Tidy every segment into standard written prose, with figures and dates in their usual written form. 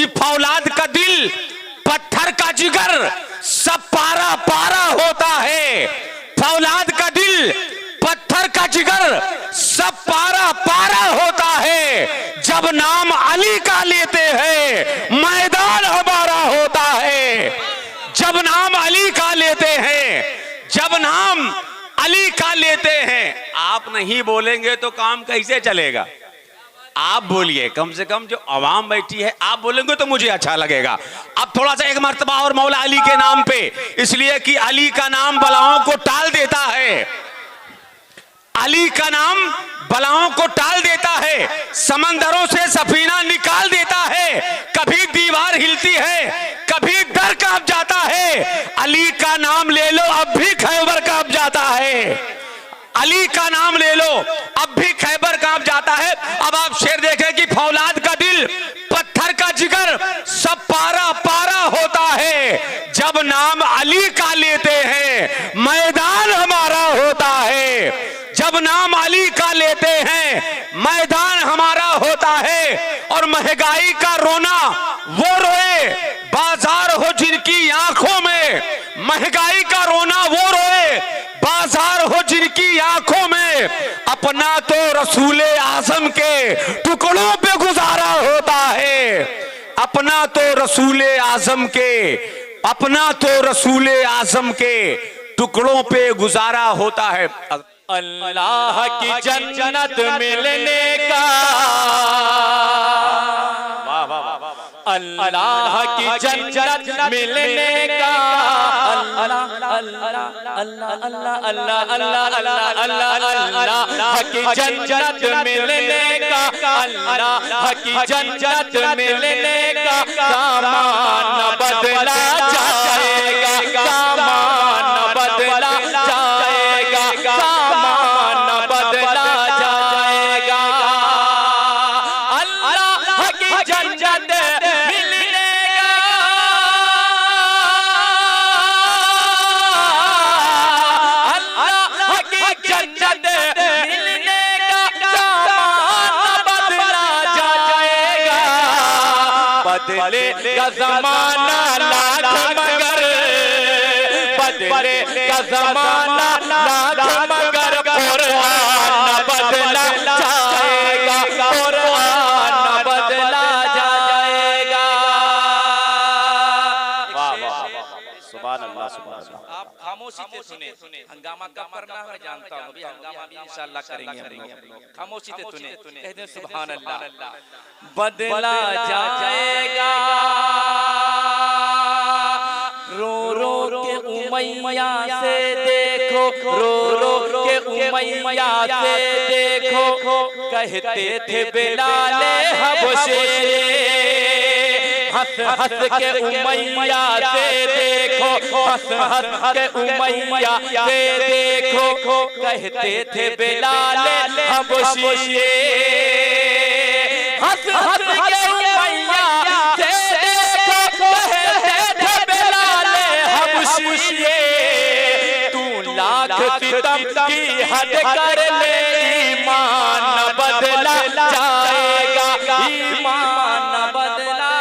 कि फौलाद का दिल पत्थर का जिगर सब पारा पारा होता है। फौलाद का दिल पत्थर का जिगर सब पारा पारा होता है। जब नाम अली का लेते हैं मैदान हमारा होता है। जब नाम अली का लेते हैं, जब नाम अली का लेते हैं। आप नहीं बोलेंगे तो काम कैसे चलेगा? आप बोलिए, कम से कम जो आवाम बैठी है आप बोलेंगे तो मुझे अच्छा लगेगा। अब थोड़ा सा एक मर्तबा और मौला अली के नाम पे, इसलिए कि अली का नाम बलाओं को टाल देता है। अली का नाम बलाओं को टाल देता है, समंदरों से सफीना निकाल देता है। कभी दीवार हिलती है, कभी डर कांप जाता है। अली का नाम ले लो अब भी खैबर कांप जाता है। अली का नाम ले लो अब भी खैबर कांप जाता है। अब आप शेर देखें कि फौलाद का दिल पत्थर का जिगर सब पारा पारा होता है। जब नाम अली का लेते हैं मैदान हमारा होता है। जब नाम अली का लेते हैं मैदान हमारा होता है। और महंगाई का रोना वो रोए बाजार हो जिनकी आंखों में। महंगाई का रोना वो रोए बाजार हो जिनकी आंखों में। अपना तो रसूले आजम के टुकड़ों पे गुजारा होता है। अपना तो रसूले आजम के, अपना तो रसूले आजम के टुकड़ों पे गुजारा होता है। अल्लाह की जन्नत मिलने का, अल्लाह की जन्नत मिलने का, अल्लाह अल्लाह अल्लाह अल्लाह अल्लाह अल्लाह अल्लाह अल्लाह की जन्नत मिलने का, अल्लाह की जन्नत मिलने का सामान बदला जाएगा, सामान बदला जाएगा, सामान बदला जाएगा। अल्लाह की जन्नत बदलेगा ज़माना लाख मगर, बदलेगा ज़माना लाख मगर कुरान बदला जाएगा, कुरान बदला जाएगा। वाह वाह सुभान अल्लाह सुभान अल्लाह। आप खामोशी से सुने, हंगामा कब करना है मैं जानता हूँ, अभी हंगामा भी इंशाअल्लाह करेंगे हम लोग। खामोशी से सुने, कहते हैं सुभान अल्लाह। बदला जाएगा रो रो के उमैया से देखो, रो रो के उमैया से देखो, कहते थे बिलाले हबशे। हंस हंस के उमैया से देखो, हंस हंस के उमैया से देखो, कहते थे बिलाले हबशे। हंस हंस के उमैया से देखो, कहते थे बिलाले हबशी। तू लाख सितम की हद कर ले, ईमान बदला जाएगा, ईमान बदला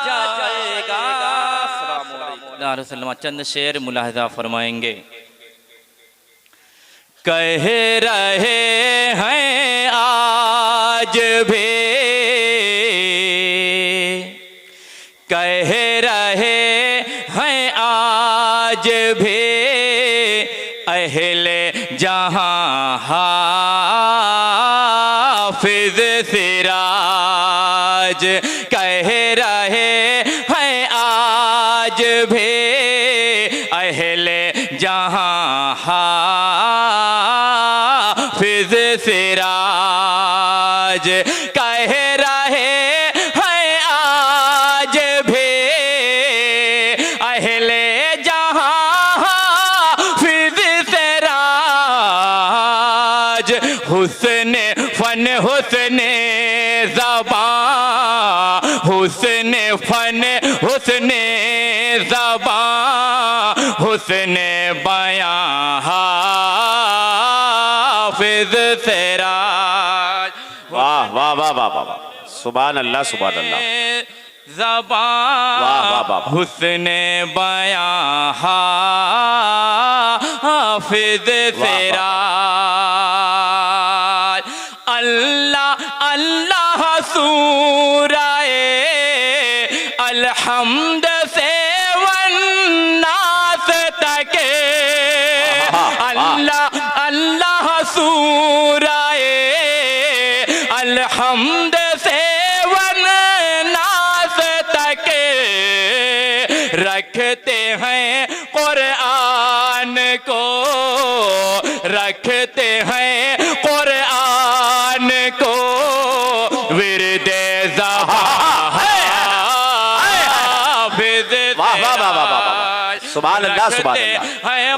जाएगा। अस्सलाम। चंद शेर मुलाहिजा फरमाएंगे। कह रहे हैं आज भी, कह रहे हैं आज भी अहले जहां हाफिज सिराज। कह रहे हैं आज भी अहले जहां हाफिज सिराज। कह रहे हैं आज भी अहले जहां हाफिज सिराज। हुस्न फन हुस्न ज़बान, हुस्न फन हुस्न ज़बान, हुस्न बयां हाफिज सिराज। वाह वाह वाह वाह वाह, सुभान अल्लाह सुभान अल्लाह। ज़बान हुस्ने बयां हाफिज़ सिराज। अल्लाह अल्लाह सूराए अलहम्द से वन्नास तक, अल्लाह अल्लाह सूराए अलहम्द से वन्नास तक रखते हैं कुरान को, रखते हैं कुरान को विरदे ज़बान हाफिज़ सिराज। सुभान अल्लाह सुभान अल्लाह,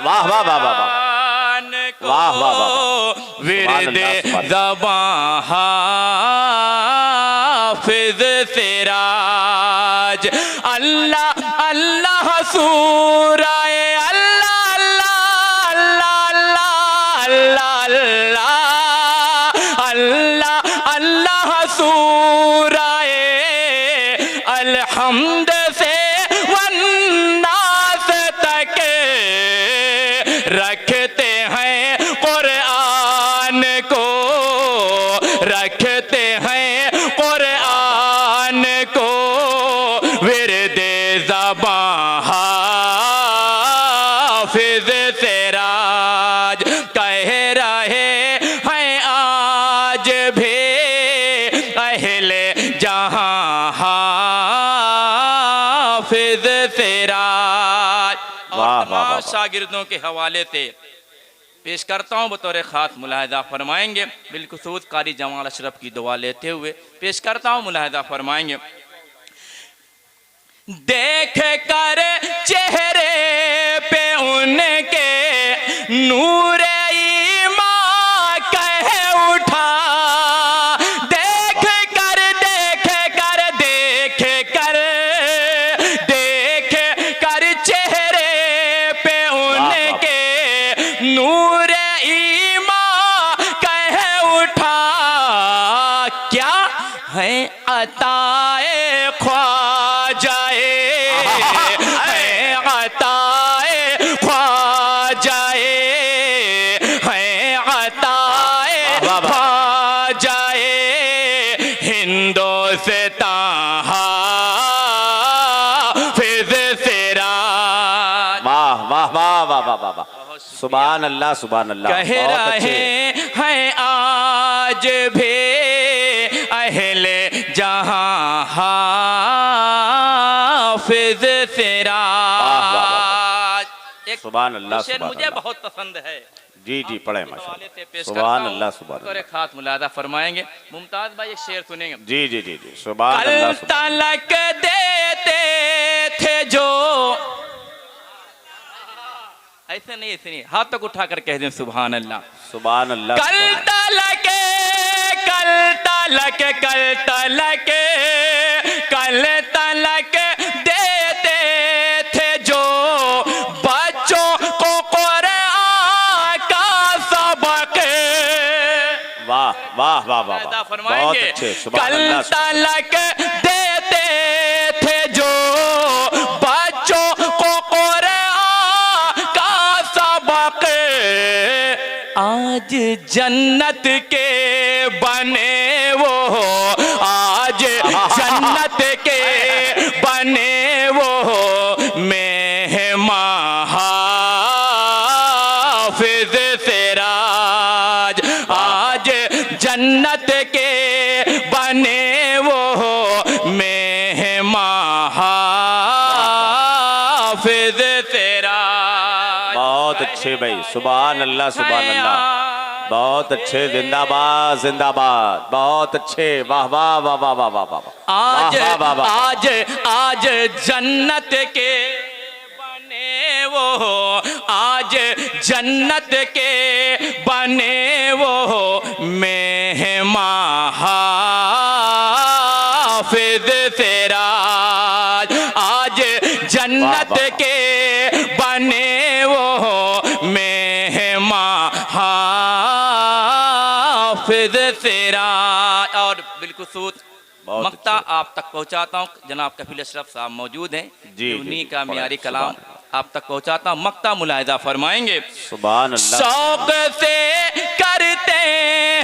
वाह वाह वाह वाह वाह वाह वाह, विरदे ज़बान हाफिज़ सिराज। अल्लाह अल्लाह सूराए अल्लाह अल्लाह अल्लाह अल्लाह अल्लाह अल्लाह सूराए अलहम्द से वन्नास तक रखते हैं कुरान को, रखते हैं कुरान को विरदे ज़बान हाफिज़ सिराज। कह रहे हैं आज भी अहले जहां हाफिज़ सिराज। और तमाम शागिर्दों के हवाले से पेश करता हूँ बतौर ख़ास मुलाहिज़ा फरमाएंगे, बिलखुसूस कारी जमाल अशरफ की दुआ लेते हुए पेश करता हूँ, मुलाहिज़ा फरमाएंगे। देख कर चेहरे पे उनके नूर ईमान कह उठा, देख कर चेहरे पे उनके नूर ईमान कह उठा। क्या है अताए ख्वाजाए, है अताए ख्वाजाए, है अताए ख्वाजाए हिंदुस्तान हाफिज़ सिराज। वाह वाह वाह वाह वाह वाह वाह, सुभान अल्लाह सुभान अल्लाह। कह रहे हैं आज भी अहले जहां हाफिज़ सिराज। एक सुभान अल्लाह शेर सुभान मुझे अल्लाह। बहुत पसंद है, जी जी पढ़े माशाअल्लाह, सुभान अल्लाह सुभान और एक खास मुलादा फरमाएंगे। मुमताज भाई एक शेर सुनेंगे। जी जी जी जी, सुभान कल अल्लाह। तलक देते थे जो, ऐसे नहीं ऐसे नहीं, हाथ तक उठा कर कह दें सुभान अल्लाह सुभान अल्लाह। कल तलक कल तलक कल तलक कल तलक देते थे जो बच्चों को कुरान का सबक। वाह वाह वाह वाह, बहुत फरमाएंगे अच्छे, सुभान कल अल्लाह। तलक देते थे जो बच्चों को कुरान का सबक। आज जन्नत के बने वो, आज जन्नत के बने वो मेहमान हाफिज़ सिराज। आज जन्नत के बने वो मेहमान हाफिज़ सिराज। बहुत अच्छे भाई, सुभान अल्लाह सुभान अल्लाह, बहुत अच्छे, जिंदाबाद जिंदाबाद, बहुत अच्छे, वाह वाह वाह वाह वाह वाह वाह। आज वाह, वाह, वाह। आज आज जन्नत के बने वो, आज जन्नत के बने वो मेहमान हाफिज़ सिराज। आज जन्नत के बने वो मेहमान हाफिज़ सिराज। और बिलखुसूस बहुत मक्ता अच्छे। आप तक पहुंचाता हूं। जनाब कफील अशरफ साहब मौजूद हैं, जी, उन्हीं जी। का मियारी सुभान कलाम आप तक पहुंचाता हूं। मक्ता मुलाहिदा फरमाएंगे। सुभान अल्लाह। शौक से करते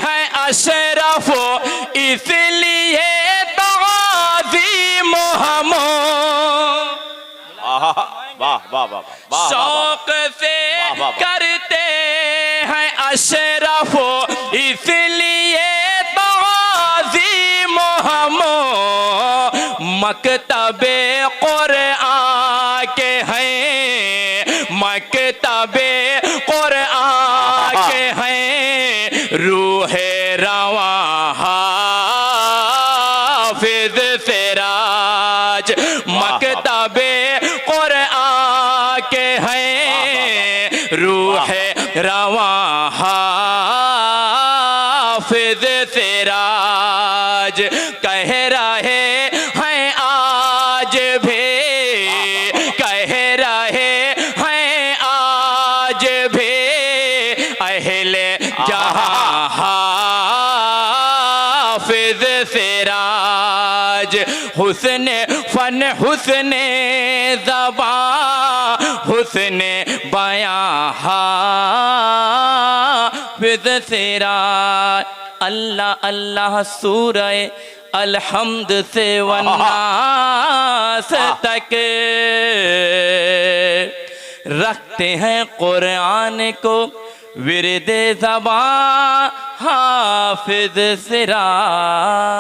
हैं अशरफ इसलिए ताज़ीम हम, आहा, वाह वाह वाह वाह। शौक से वाह, वाह, वाह। करते हैं अशरफ इसलिए ताज़ीम हम, मकतबे कुरआन के हैं, मकतबे कुरआन के हैं, रूह रवां हाफिज सिराज, मकतबे कुरआन के हैं, रूह रवां हाफिज सिराज, कह रहे हैं आज भी, कह रहे हैं आज भी अहले जहां हाफिज सिराज, हुस्न फन हुस्न ज़बान हुस्न बयां हाफिज सिराज। अल्लाह अल्लाह सूरह अलहम्द से वन्नास तक रखते हैं कुरान को विरदे ज़बान हाफिज सिराज।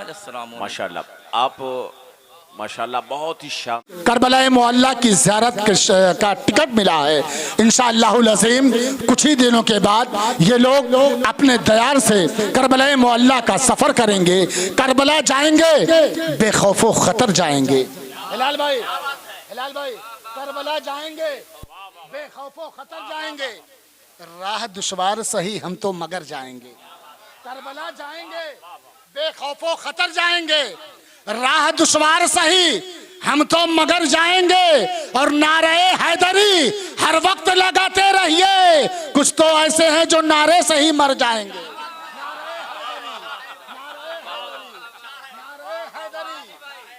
अस्सलाम वालेकुम। माशाल्लाह, आप माशाल्लाह बहुत ही शान। करबला मोहल्ला की ज़ियारत का टिकट मिला है। इंशाअल्लाहुल अज़ीम कुछ ही दिनों के बाद ये लोग अपने दयार से करबला मोहल्ला का सफ़र करेंगे। करबला जाएंगे, बेखौफ खतर जाएंगे। हिलाल भाई करबला जाएंगे, बेखौफ खतर जाएंगे। राह दुश्वार सही हम तो मगर जाएंगे। करबला जाएंगे, बेखौफ खतर जाएंगे। राह दुश्वार सही हम तो मगर जाएंगे। और नारे हैदरी हर वक्त लगाते रहिए, कुछ तो ऐसे हैं जो नारे से ही मर जाएंगे।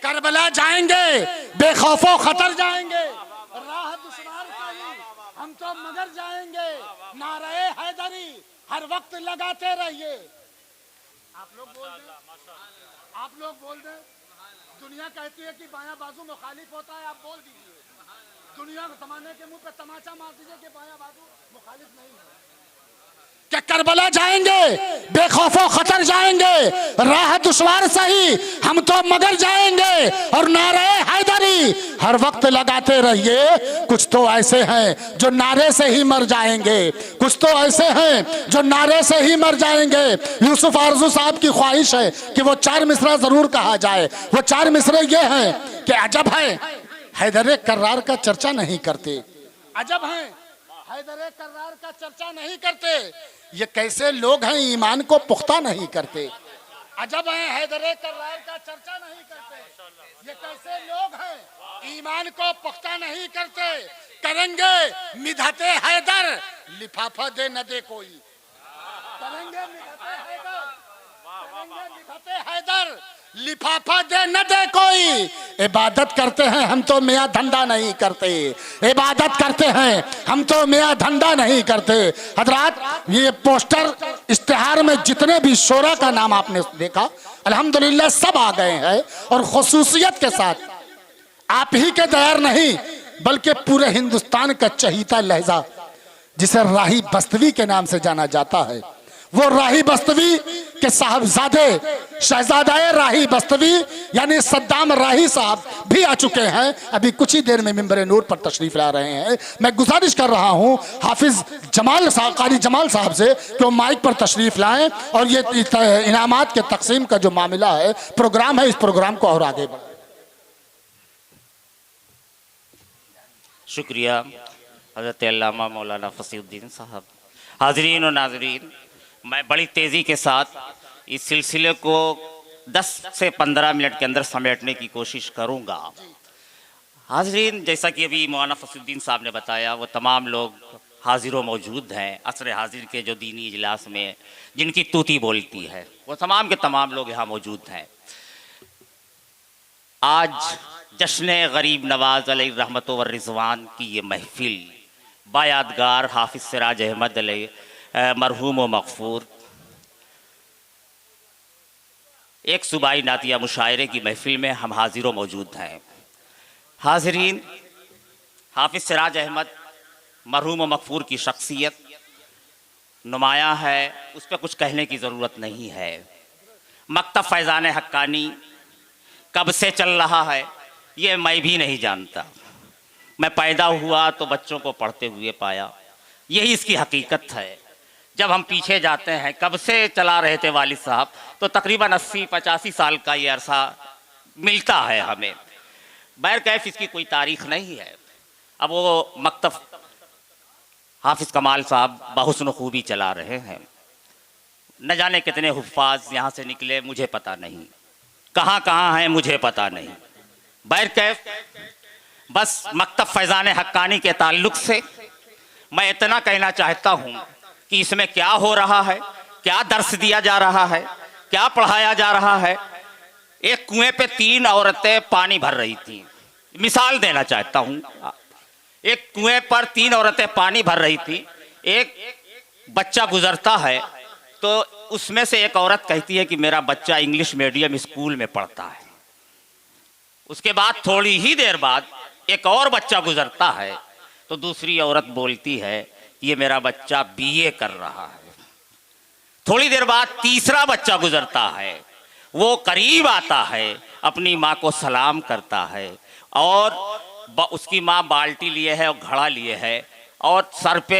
करबला जाएंगे, बेखौफो खतर जाएंगे। राह दुश्वार सही हम तो मगर जाएंगे। नारे हैदरी हर वक्त लगाते रहिए। आप लोग बोल दें, आप लोग बोल दें। दुनिया कहती है कि बायां बाजू मुखालिफ होता है, आप बोल दीजिए। दुनिया को तमाने के मुंह पे तमाचा मार दीजिए कि बायां बाजू मुखालिफ नहीं है। क्या करबला जाएंगे, बेखौफो खतर जाएंगे। राह दुश्वार सही हम तो मगर जाएंगे। और नारे हैदरी हर वक्त लगाते रहिए, कुछ तो ऐसे हैं जो नारे से ही मर जाएंगे। कुछ तो ऐसे हैं जो नारे से ही मर जाएंगे। यूसुफ आरजू साहब की ख्वाहिश है कि वो 4 मिसरा जरूर कहा जाए। वो 4 मिसरे ये हैं कि अजब है हैदर कर्रार का चर्चा नहीं करते। अजब है हैदर कर्रार का चर्चा नहीं करते। ये कैसे लोग हैं ईमान को पुख्ता नहीं करते। अजब है हैदर कर्रार का चर्चा नहीं करते। ये कैसे लोग हैं ईमान को पुख्ता नहीं करते। करेंगे मिधते हैदर लिफाफा दे न दे कोई। करेंगे मिधते हैदर, करेंगे मिधते हैदर लिफाफा दे न दे कोई। इबादत करते हैं हम तो मियाँ धंधा नहीं करते। इबादत करते हैं हम तो मियाँ धंधा नहीं करते। हजरात, ये पोस्टर इश्तिहार में जितने भी शोरा का नाम आपने देखा, अल्हम्दुलिल्लाह सब आ गए हैं। और खुसूसियत के साथ आप ही के दायर नहीं बल्कि पूरे हिंदुस्तान का चहीता लहजा जिसे राही बस्तवी के नाम से जाना जाता है, वो राही बस्तवी के साहबजादे शहजादाए राही बस्तवी यानी सद्दाम राही साहब भी आ चुके हैं। अभी कुछ ही देर में मिंबर नूर पर तशरीफ ला रहे हैं। मैं गुजारिश कर रहा हूं हाफिज जमाल साहब, कारी जमाल साहब से कि वो माइक पर तशरीफ लाएं और ये इनामात के तकसीम का जो मामला है, प्रोग्राम है, इस प्रोग्राम को और आगे बढ़ाएं। शुक्रिया हज़रत अल्लामा मौलाना फसीउद्दीन साहब। हाज़रीन और नाज़रीन, मैं बड़ी तेज़ी के साथ इस सिलसिले को 10 से 15 मिनट के अंदर समेटने की कोशिश करूंगा। हाज़रीन, जैसा कि अभी मौलाना फसीउद्दीन साहब ने बताया, वो तमाम लोग हाजिर व मौजूद हैं असर हाजिर के जो दीनी इजलास में जिनकी तूती बोलती है, वो तमाम के तमाम लोग यहाँ मौजूद हैं। आज जश्न गरीब नवाज अलैहि रहमत व रिजवान की ये महफिल बायादगार हाफिज सिराज अहमद अलैहि मरहूम व मगफूर एक सूबाई नातिया मुशायरे की महफिल में हम हाजिर व मौजूद हैं। हाज़रीन, हाफिज सिराज अहमद मरहूम व मगफूर की शख्सियत नुमायाँ है, उस पर कुछ कहने की ज़रूरत नहीं है। मकतब फैज़ान हक्कानी कब से चल रहा है ये मैं भी नहीं जानता। मैं पैदा हुआ तो बच्चों को पढ़ते हुए पाया, यही इसकी हकीकत है। जब हम पीछे जाते हैं, कब से चला रहे थे वालिद साहब, तो तकरीबन 80-85 साल का ये अरसा मिलता है हमें। बैरकैफ इसकी कोई तारीख नहीं है। अब वो मकतब हाफिज कमाल साहब बहुस्न खूबी चला रहे हैं। न जाने कितने हुफ्फाज यहाँ से निकले, मुझे पता नहीं, कहाँ कहाँ हैं मुझे पता नहीं। बैरकैफ बस मकतब फैज़ान हक्कानी के ताल्लुक़ से मैं इतना कहना चाहता हूँ कि इसमें क्या हो रहा है, क्या दर्स दिया जा रहा है, क्या पढ़ाया जा रहा है। एक कुएं पे 3 औरतें पानी भर रही थीं। मिसाल देना चाहता हूँ, एक कुएं पर 3 औरतें पानी भर रही थी। एक बच्चा गुजरता है तो उसमें से एक औरत कहती है कि मेरा बच्चा इंग्लिश मीडियम स्कूल में पढ़ता है। उसके बाद थोड़ी ही देर बाद एक और बच्चा गुजरता है तो दूसरी औरत बोलती है कि ये मेरा बच्चा बीए कर रहा है। थोड़ी देर बाद तीसरा बच्चा गुजरता है, वो करीब आता है, अपनी माँ को सलाम करता है और उसकी माँ बाल्टी लिए है और घड़ा लिए है और सर पे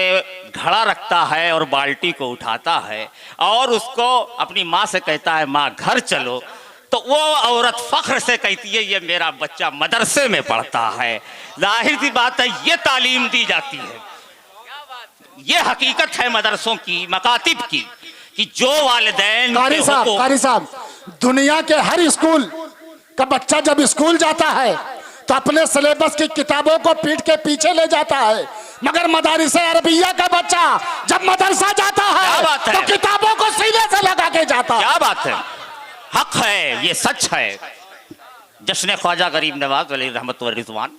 घड़ा रखता है और बाल्टी को उठाता है और उसको अपनी माँ से कहता है माँ घर चलो। तो वो औरत फख्र से कहती है ये मेरा बच्चा मदरसे में पढ़ता है। जाहिर सी बात है ये तालीम दी जाती है, ये हकीकत है मदरसों की, मकातिब की, कि जो वालिदैन कारी साहब, दुनिया के हर स्कूल का बच्चा जब स्कूल जाता है तो अपने सिलेबस की किताबों को पीठ के पीछे ले जाता है, मगर मदारिस अरबिया का बच्चा जब मदरसा जाता है तो किताबों को सीने से लगा के जाता है। क्या बात है, हक है, ये सच है। जश्न ख्वाजा गरीब नवाज अलैहि रहमत व रिजवान,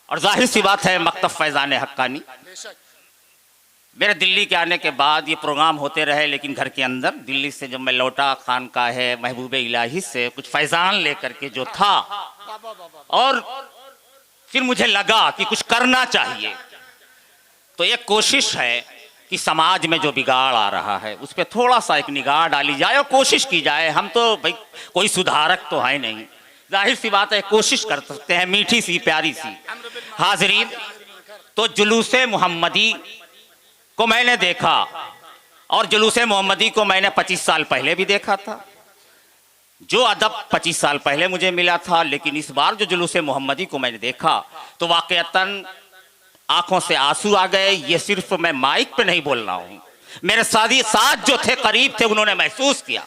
और जाहिर सी बात है मकतब फैज़ान हक्कानी। मेरे दिल्ली के आने के बाद ये प्रोग्राम होते रहे, लेकिन घर के अंदर दिल्ली से जब मैं लौटा खानकाह महबूब इलाही से कुछ फैज़ान लेकर के जो था, और फिर मुझे लगा कि कुछ करना चाहिए। तो एक कोशिश है कि समाज में जो बिगाड़ आ रहा है उस पर थोड़ा सा एक निगाह डाली जाए और कोशिश की जाए। हम तो भाई कोई सुधारक तो है नहीं, जाहिर सी बात है कोशिश कर सकते हैं, मीठी सी प्यारी सी। हाज़रीन, तो जुलूसे मोहम्मदी को मैंने देखा और जुलूसे मोहम्मदी को मैंने 25 साल पहले भी देखा था। जो अदब 25 साल पहले मुझे मिला था, लेकिन इस बार जो जुलूसे मोहम्मदी को मैंने देखा तो वाकईतन आंखों से आंसू आ गए। ये सिर्फ मैं माइक पे नहीं बोल रहा हूं, मेरे साथ जो थे करीब थे उन्होंने महसूस किया।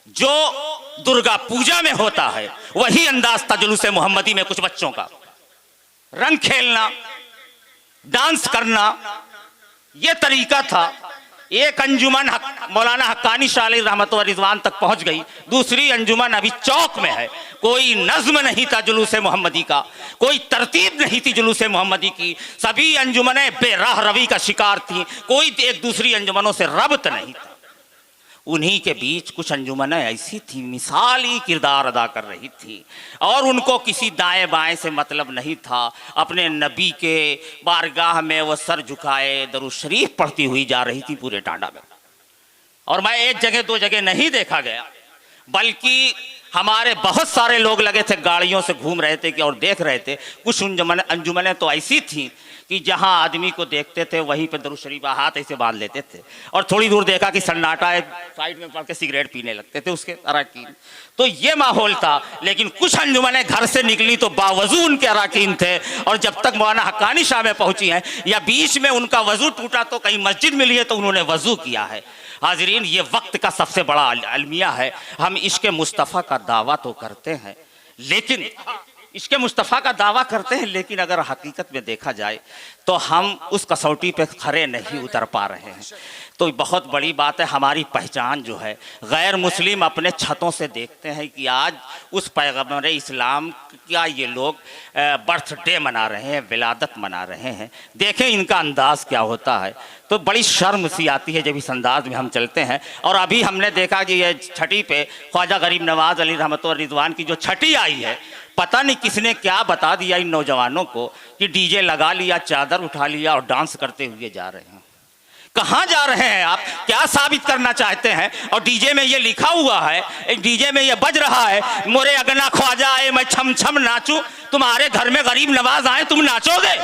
जो दुर्गा पूजा में होता है वही अंदाज था जुलूसे मोहम्मदी में। कुछ बच्चों का रंग खेलना, डांस करना, ये तरीका था। एक अंजुमन मौलाना हक्कानी शाह अलैहि रहमत व रिजवान तक पहुंच गई, दूसरी अंजुमन अभी चौक में है। कोई नज्म नहीं था जुलूसे मोहम्मदी का, कोई तरतीब नहीं थी जुलूसे मोहम्मदी की। सभी अंजुमनें बेराह रवी का शिकार थीं, कोई एक दूसरी अंजुमनों से रब्त नहीं था। उन्हीं के बीच कुछ अंजुमनें ऐसी थी मिसाली किरदार अदा कर रही थी और उनको किसी दाएं बाएं से मतलब नहीं था। अपने नबी के बारगाह में वो सर झुकाए दरूद शरीफ पढ़ती हुई जा रही थी पूरे टांडा में। और मैं एक जगह दो जगह नहीं देखा गया, बल्कि हमारे बहुत सारे लोग लगे थे गाड़ियों से घूम रहे थे और देख रहे थे। कुछ अंजुमनें तो ऐसी थी कि जहां आदमी को देखते थे वहीं पे दरूद शरीफ हाथ ऐसे बांध लेते थे और थोड़ी दूर देखा कि सन्नाटा है, साइड में पड़ के सिगरेट पीने लगते थे उसके अराकीन। तो ये माहौल था। लेकिन कुछ अंजुमनें घर से निकली तो बावजूद उनके अराकीन थे, और जब तक मौलाना हक्कानी शाह में पहुंची हैं या बीच में उनका वजू टूटा तो कहीं मस्जिद मिली है तो उन्होंने वजू किया है। हाज़रीन, ये वक्त का सबसे बड़ा अलमिया है। हम इश्क़ मुस्तफ़ा का दावा तो करते हैं, लेकिन इश्क़ मुस्तफ़ा का दावा करते हैं, लेकिन अगर हकीकत में देखा जाए तो हम उस कसौटी पे खरे नहीं उतर पा रहे हैं। तो बहुत बड़ी बात है, हमारी पहचान जो है गैर मुस्लिम अपने छतों से देखते हैं कि आज उस पैगम्बर इस्लाम का ये लोग बर्थडे मना रहे हैं, विलादत मना रहे हैं। देखें इनका अंदाज़ क्या होता है, तो बड़ी शर्म सी आती है जब इस अंदाज में हम चलते हैं। और अभी हमने देखा कि ये छठी पे ख्वाजा गरीब नवाज अली रहमत व रिजवान की जो छठी आई है, पता नहीं किसने क्या बता दिया इन नौजवानों को कि डीजे लगा लिया, चादर उठा लिया और डांस करते हुए जा रहे हैं। कहाँ जा रहे हैं आप, क्या साबित करना चाहते हैं? और डीजे में ये लिखा हुआ है, एक डीजे में ये बज रहा है, मोरे अगना ख्वाजा आए मैं छम छम नाचूं, तुम्हारे घर में गरीब नवाज आए तुम नाचोगे?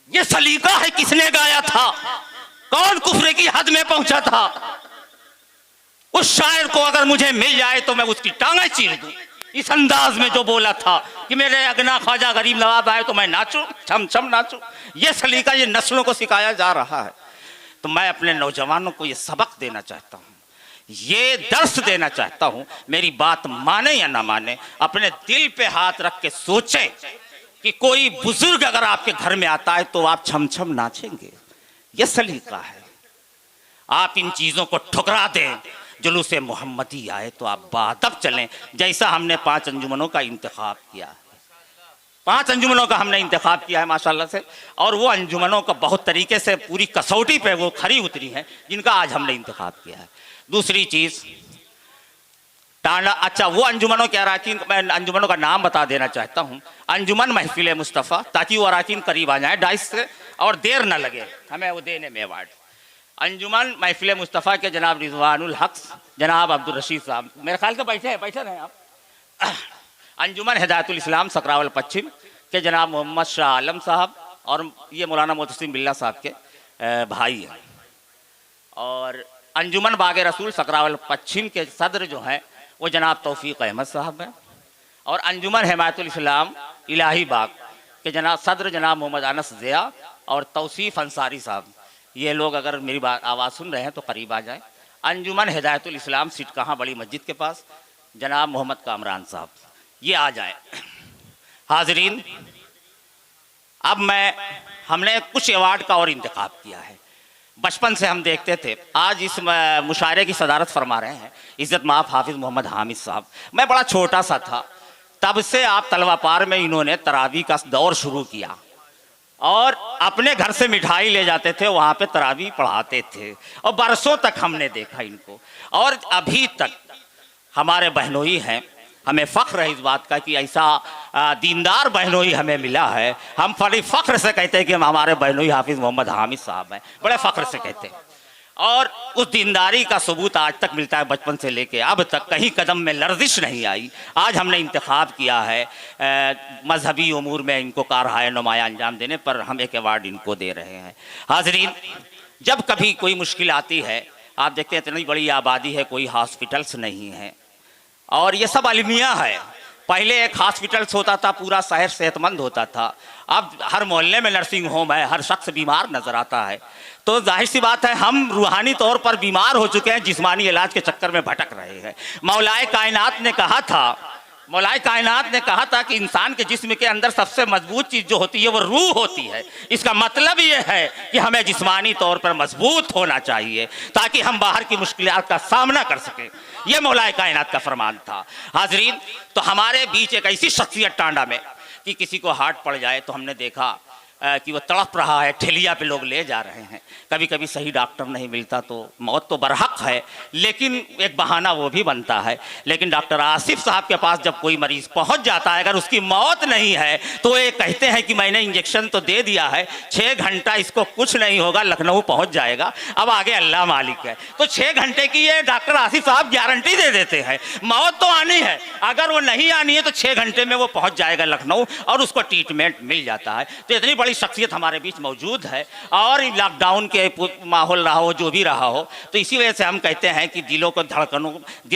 ये सलीका है, किसने गाया था? कौन कुफ्र की हद में पहुंचा था? उस शायर को अगर मुझे मिल जाए तो मैं उसकी टांगें चीर दूं। इस अंदाज में जो बोला था कि मेरे अगना ख्वाजा गरीब नवाज आए तो मैं नाचूं, छम छम नाचूं, ये सलीका ये नस्लों को सिखाया जा रहा है। तो मैं अपने नौजवानों को ये सबक देना चाहता हूँ, ये दर्स देना चाहता हूँ, मेरी बात माने या ना माने, अपने दिल पे हाथ रख के सोचें कि कोई बुजुर्ग अगर आपके घर में आता है तो आप छम छम नाचेंगे? ये सलीका है। आप इन चीज़ों को ठुकरा दें, जुलूसे मोहम्मदी आए तो आप बाअदब चलें, जैसा हमने 5 अंजुमनों का इंतखाब किया। 5 अंजुमनों का हमने इंतखाब किया है माशाल्लाह से, और वो अंजुमनों का बहुत तरीके से पूरी कसौटी पे वो खरी उतरी हैं जिनका आज हमने इंतखाब किया है। दूसरी चीज़ टाना, अच्छा वो अंजुमनों के अराकीन, मैं अंजुमनों का नाम बता देना चाहता हूँ। अंजुमन महफिल मुस्तफ़ा, ताकि वो अराकीन करीब आ जाए डाइस से और देर न लगे हमें वो देने में अवार्ड। अंजुमन महफिल मुस्तफ़ा के जनाब रिजवानुल हक जनाब अब्दुल रशीद साहब, मेरे ख्याल से बैठे रहे आप। अंजुमन हिदायतुल इस्लाम सकरावल पश्चिम के जनाब मोहम्मद शाह आलम साहब, और ये मौलाना मोहतसिम बिल्ला साहब के भाई हैं। और अंजुमन बाग रसूल सकरावल पश्चिम के सदर जो हैं वो जनाब तौफीक अहमद साहब हैं। और अंजुमन हिमायतुल इस्लाम इलाही बाग के जनाब सदर जनाब मोहम्मद अनस ज़िया और तौसीफ़ अंसारी साहब, ये लोग अगर मेरी बात आवाज़ सुन रहे हैं तो करीब आ जाएं। अंजुमन हिदायतुल इस्लाम सिटकहाँ बड़ी मस्जिद के पास जनाब मोहम्मद कामरान साहब, ये आ जाएं। हाजरीन, अब हमने कुछ अवार्ड का और इंतखाब किया है। बचपन से हम देखते थे, आज इस मुशायरे की सदारत फरमा रहे हैं इज़्ज़त माफ़ हाफिज़ मोहम्मद हामिद साहब। मैं बड़ा छोटा सा था, तब से आप तलवा पार में इन्होंने तरावी का दौर शुरू किया और अपने घर से मिठाई ले जाते थे, वहाँ पे तरावी पढ़ाते थे और बरसों तक हमने देखा इनको। और अभी तक हमारे बहनोई हैं, हमें फ़ख्र है इस बात का कि ऐसा दीनदार बहनोई हमें मिला है। हम बड़ी फ़ख्र से कहते हैं कि हमारे बहनोई हाफिज़ मोहम्मद हामिद साहब हैं, बड़े फ़ख्र से कहते हैं। और उस दीनदारी का सबूत आज तक मिलता है, बचपन से लेके अब तक कहीं कदम में लर्जिश नहीं आई। आज हमने इंतखाब किया है मजहबी उमूर में इनको कारहाय नुमाया अंजाम देने पर, हम एक अवार्ड इनको दे रहे हैं। हाजरीन, जब कभी कोई मुश्किल आती है, आप देखते हैं इतनी बड़ी आबादी है, कोई हॉस्पिटल्स नहीं है और ये सब अलमिया है। पहले एक हॉस्पिटल्स होता था, पूरा शहर सेहतमंद होता था, अब हर मोहल्ले में नर्सिंग होम है, हर शख्स बीमार नज़र आता है। तो जाहिर सी बात है हम रूहानी तौर पर बीमार हो चुके हैं, जिस्मानी इलाज के चक्कर में भटक रहे हैं। मौलाए कायनात ने कहा था कि इंसान के जिस्म के अंदर सबसे मजबूत चीज़ जो होती है वो रूह होती है। इसका मतलब ये है कि हमें जिस्मानी तौर पर मजबूत होना चाहिए ताकि हम बाहर की मुश्किलात का सामना कर सकें। यह मौलाए कायनात का फरमान था। हाजरीन, तो हमारे बीच एक ऐसी शख्सियत टांडा में कि किसी को हार्ट पड़ जाए तो हमने देखा कि वो तड़प रहा है, ठेलिया पे लोग ले जा रहे हैं। कभी कभी सही डॉक्टर नहीं मिलता तो मौत तो बरहक है, लेकिन एक बहाना वो भी बनता है। लेकिन डॉक्टर आसिफ साहब के पास जब कोई मरीज़ पहुंच जाता है, अगर उसकी मौत नहीं है तो ये कहते हैं कि मैंने इंजेक्शन तो दे दिया है, 6 घंटा इसको कुछ नहीं होगा, लखनऊ पहुँच जाएगा, अब आगे अल्लाह मालिक है। तो 6 घंटे की ये डॉक्टर आसिफ साहब गारंटी दे देते हैं। मौत तो आनी है, अगर वो नहीं आनी है तो 6 घंटे में वो पहुँच जाएगा लखनऊ और उसको ट्रीटमेंट मिल जाता है। तो इतनी बड़ी शख्सियत हमारे बीच मौजूद है। और लॉकडाउन के माहौल रहा हो, जो भी रहा हो, तो इसी वजह से हम कहते हैं कि दिल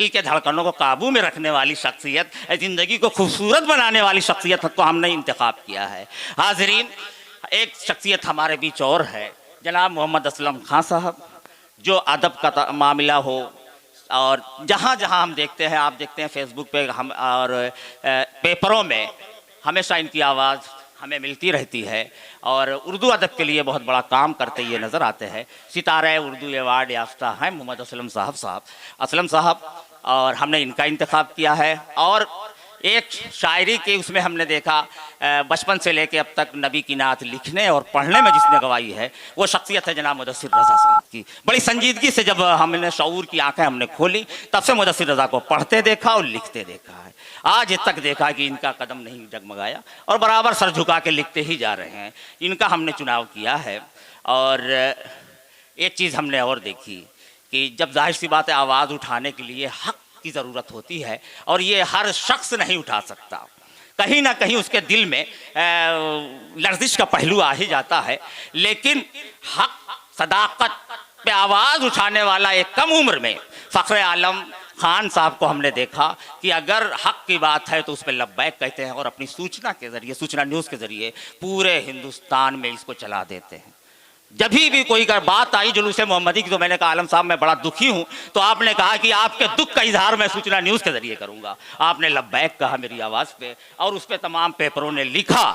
के धड़कनों को काबू में रखने वाली शख्सियत, ज़िंदगी को खूबसूरत बनाने वाली शख्सियत को हमने इंतखाब किया है। हाजरीन, एक शख्सियत हमारे बीच और है, जनाब मोहम्मद असलम खां साहब, जो अदब का मामला हो, और जहाँ जहाँ हम देखते हैं, आप देखते हैं फेसबुक पे हम और पेपरों में हमेशा इनकी आवाज़ हमें मिलती रहती है और उर्दू अदब के लिए बहुत बड़ा काम करते ये नज़र आते हैं। सितारे उर्दू अवार्ड याफ्ता हैं मोहम्मद असलम साहब और हमने इनका इंतखाब किया है। और एक शायरी के उसमें हमने देखा बचपन से लेके अब तक नबी की नात लिखने और पढ़ने में जिसने गवाही है वो शख्सियत है जनाब मुदस्सिर रज़ा साहब की। बड़ी संजीदगी से जब हमने शऊर की आंखें हमने खोली तब से मुदस्सिर रज़ा को पढ़ते देखा और लिखते देखा है। आज तक देखा कि इनका कदम नहीं डगमगाया और बराबर सर झुका के लिखते ही जा रहे हैं। इनका हमने चुनाव किया है। और एक चीज़ हमने और देखी कि जब जाहिर सी बात है आवाज़ उठाने के लिए हक की ज़रूरत होती है और ये हर शख्स नहीं उठा सकता, कहीं ना कहीं उसके दिल में लर्जिश का पहलू आ ही जाता है। लेकिन हक सदाकत पे आवाज़ उठाने वाला एक कम उम्र में फ़ख्र आलम खान साहब को हमने देखा कि अगर हक की बात है तो उस पर लब्बैक कहते हैं और अपनी सूचना के ज़रिए, सूचना न्यूज़ के ज़रिए पूरे हिंदुस्तान में इसको चला देते हैं। जब भी कोई बात आई जुलूस मोहम्मदी की तो मैंने कहा आलम साहब मैं बड़ा दुखी हूँ, तो आपने कहा कि आपके दुख का इजहार मैं सूचना न्यूज़ के ज़रिए करूँगा। आपने लब्बैक कहा मेरी आवाज़ पे और उस पर तमाम पेपरों ने लिखा।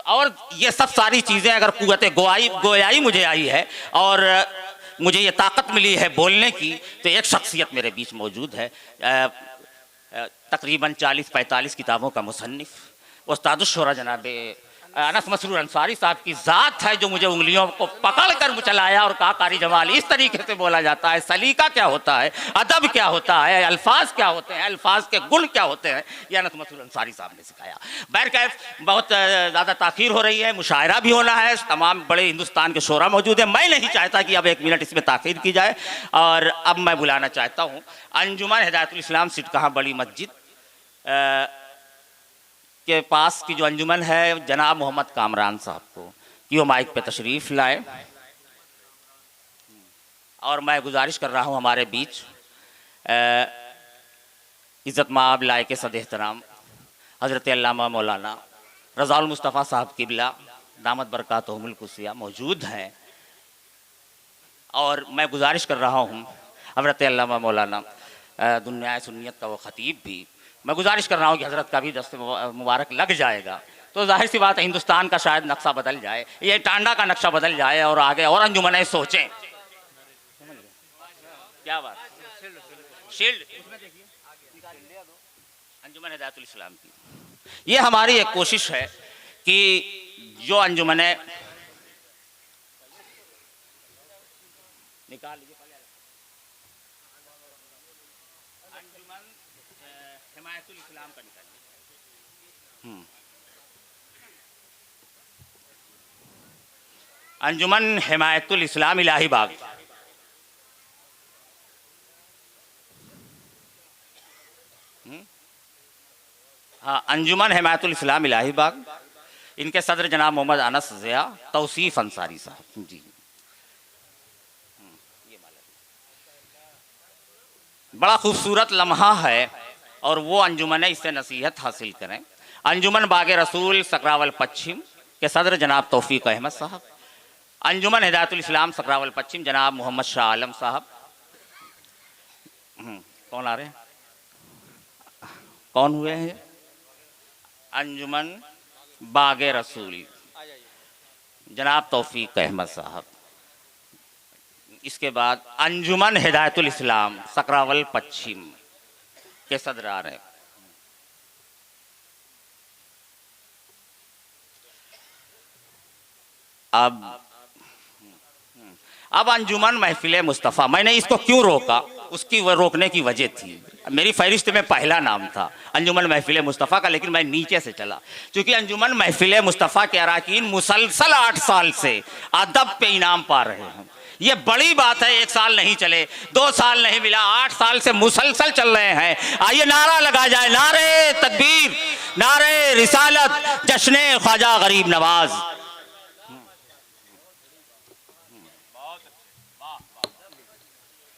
और ये सब सारी चीज़ें अगर कुव्वत गोयाई मुझे आई है और मुझे ये ताकत मिली है बोलने की, तो एक शख्सियत मेरे बीच मौजूद है, तकरीबन 40-45 किताबों का मुसन्निफ उस्तादुश्शोरा जनाब अनस मसरूर अंसारी साहब की ज़ात है जो मुझे उंगलियों को पकड़ कर चलाया और कहा कारी जमाल इस तरीके से बोला जाता है, सलीका क्या होता है, अदब क्या होता है, अल्फाज क्या होते हैं, अल्फाज के गुण क्या होते हैं, ये अनस मसरूर अंसारी साहब ने सिखाया। बहरकैफ बहुत ज़्यादा ताख़ीर हो रही है, मुशायरा भी होना है, तमाम बड़े हिंदुस्तान के शोरा मौजूद हैं। मैं नहीं चाहता कि अब 1 मिनट इसमें ताख़ीर की जाए और अब मैं बुलाना चाहता हूँ अंजुमन हिदायतुल इस्लाम सिटकहाँ बड़ी मस्जिद के पास की जो अंजुमन है जनाब मोहम्मद कामरान साहब को कि वो माइक पे तशरीफ़ लाए। और मैं गुजारिश कर रहा हूँ हमारे बीच इज़्ज़त माब लायक सद एहतराम हज़रत अल्लामा मौलाना रज़ाउल मुस्तफ़ा साहब किबला दामत बरकातहुमुल कुसिया मौजूद हैं। और मैं गुजारिश कर रहा हूँ हज़रत अल्लामा मौलाना दुनिया सुन्नियत का वो ख़तीब भी, मैं गुजारिश कर रहा हूँ कि हज़रत का भी दस्त मुबारक लग जाएगा तो जाहिर सी बात है हिंदुस्तान का शायद नक्शा बदल जाए, ये टांडा का नक्शा बदल जाए और आगे और अंजुमनें सोचें। क्या बात शील्ड अंजुमन हिदायतुल इस्लाम की, ये हमारी एक कोशिश है कि जो अंजुमनें निकाल हिमायतुल इस्लाम का निकालिए। अंजुमन हिमायतुल इस्लाम इलाही बाग, हाँ अंजुमन हिमायतुल इस्लाम इलाही बाग, इनके सदर जनाब मोहम्मद अनस ज़िया तौसीफ अंसारी साहब जी। बड़ा खूबसूरत लम्हा है और वो अंजुमन है, इससे नसीहत हासिल करें। अंजुमन बाग रसूल सकरावल पश्चिम के सदर जनाब तौफीक अहमद साहब, अंजुमन हिदायतुल इस्लाम सकरावल पश्चिम जनाब मोहम्मद शाह आलम साहब। कौन आ रहे हैं, कौन हुए हैं? अंजुमन बाग रसूल जनाब तौफीक अहमद साहब। इसके बाद अंजुमन हिदायतुल इस्लाम सकरावल पश्चिम के सदर आ रहे हैं। अब अंजुमन महफिल मुस्तफ़ा, मैंने इसको क्यों रोका, उसकी वह रोकने की वजह थी, मेरी फहरिस्त में पहला नाम था अंजुमन महफिल मुस्तफ़ा का, लेकिन मैं नीचे से चला क्योंकि अंजुमन महफिल मुस्तफ़ा के अरकान मुसलसल 8 साल से अदब पे इनाम पा रहे हैं। ये बड़ी बात है, 1 साल नहीं चले, 2 साल नहीं मिला, 8 साल से मुसलसल चल रहे हैं। आइए नारा लगा जाए, नारे तकबीर, नारे रिसालत, जश्ने ख्वाजा गरीब नवाज।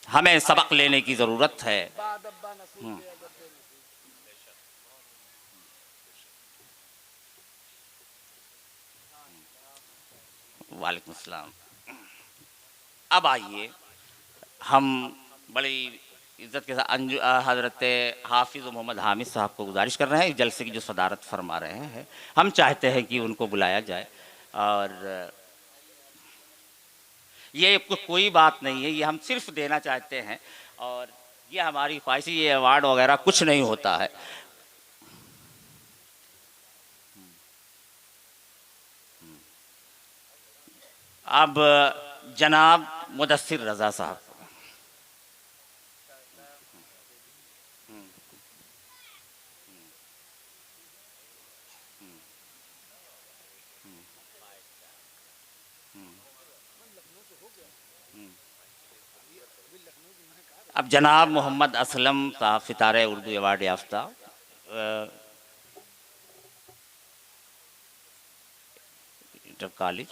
हमें सबक लेने की जरूरत है। वालेकुम अस्सलाम। अब आइए हम बड़ी इज्जत के साथ हज़रत हाफिज़ मोहम्मद हामिद साहब को गुजारिश कर रहे हैं, इस जलसे की जो सदारत फरमा रहे हैं। हम चाहते हैं कि उनको बुलाया जाए। और ये कोई बात नहीं है, ये हम सिर्फ देना चाहते हैं और ये हमारी ख्वाहिश, ये अवार्ड वगैरह कुछ नहीं होता है। अब जनाब मुदस्सिर रज़ा साहब। अब जनाब मोहम्मद असलम साहब सितारे उर्दू अवार्ड याफ्ता, इंटर कॉलेज।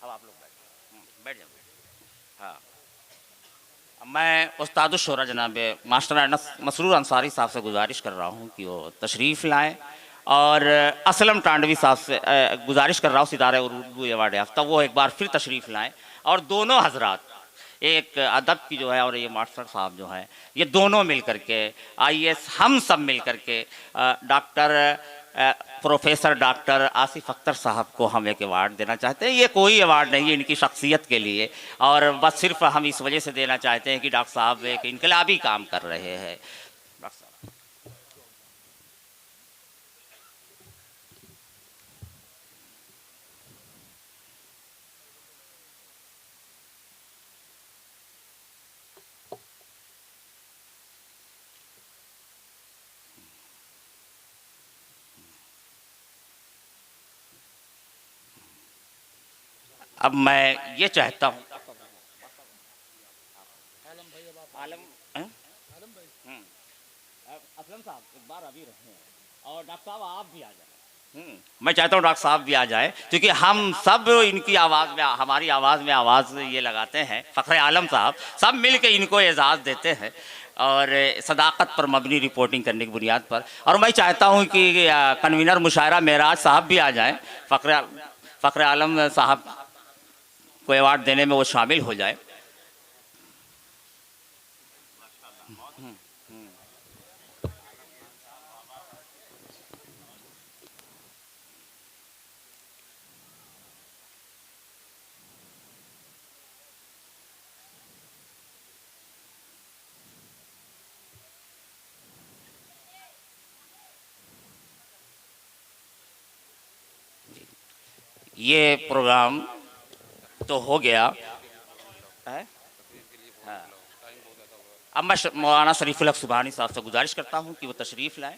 अब आप लोग बैठ जाओ। हाँ, मैं उस्ताद शोरा जनाब मास्टर मसरूर अंसारी साहब से गुजारिश कर रहा हूँ कि वो तशरीफ़ लाएँ और असलम टांडवी साहब से गुजारिश कर रहा हूँ सितारे उर्दू अवार्ड याफ्ता, वो एक बार फिर तशरीफ़ लाएँ और दोनों हजरात, एक अदब की जो है और ये मास्टर साहब जो हैं, ये दोनों मिल करके IAS हम सब मिल करके प्रोफेसर डॉक्टर आसिफ अख्तर साहब को हम एक अवार्ड देना चाहते हैं। ये कोई अवार्ड नहीं है इनकी शख्सियत के लिए, और बस सिर्फ हम इस वजह से देना चाहते हैं कि डॉक्टर साहब एक इनकलाबी काम कर रहे हैं। डॉक्टर साहब, अब मैं ये चाहता हूँ असलम साहब एक बार अभी रहे और डॉक्टर साहब आप भी आ जाए। मैं चाहता हूँ डॉक्टर साहब भी आ जाए, क्योंकि हम सब इनकी आवाज़ में, हमारी आवाज़ में आवाज़ ये लगाते हैं। फ़ख्र आलम साहब सब मिल के इनको एजाज़ देते हैं और सदाकत पर मबनी रिपोर्टिंग करने की बुनियाद पर। और मैं चाहता हूँ कि कन्वीनर मुशायरा मेराज साहब भी आ जाएँ, फ़ख्र आलम साहब को अवार्ड देने में वो शामिल हो जाए। ये प्रोग्राम तो हो गया है। हाँ। अब मैं मौलाना शरीफुल हक सुबहानी साहब से गुजारिश करता हूँ कि वो तशरीफ़ लाएँ।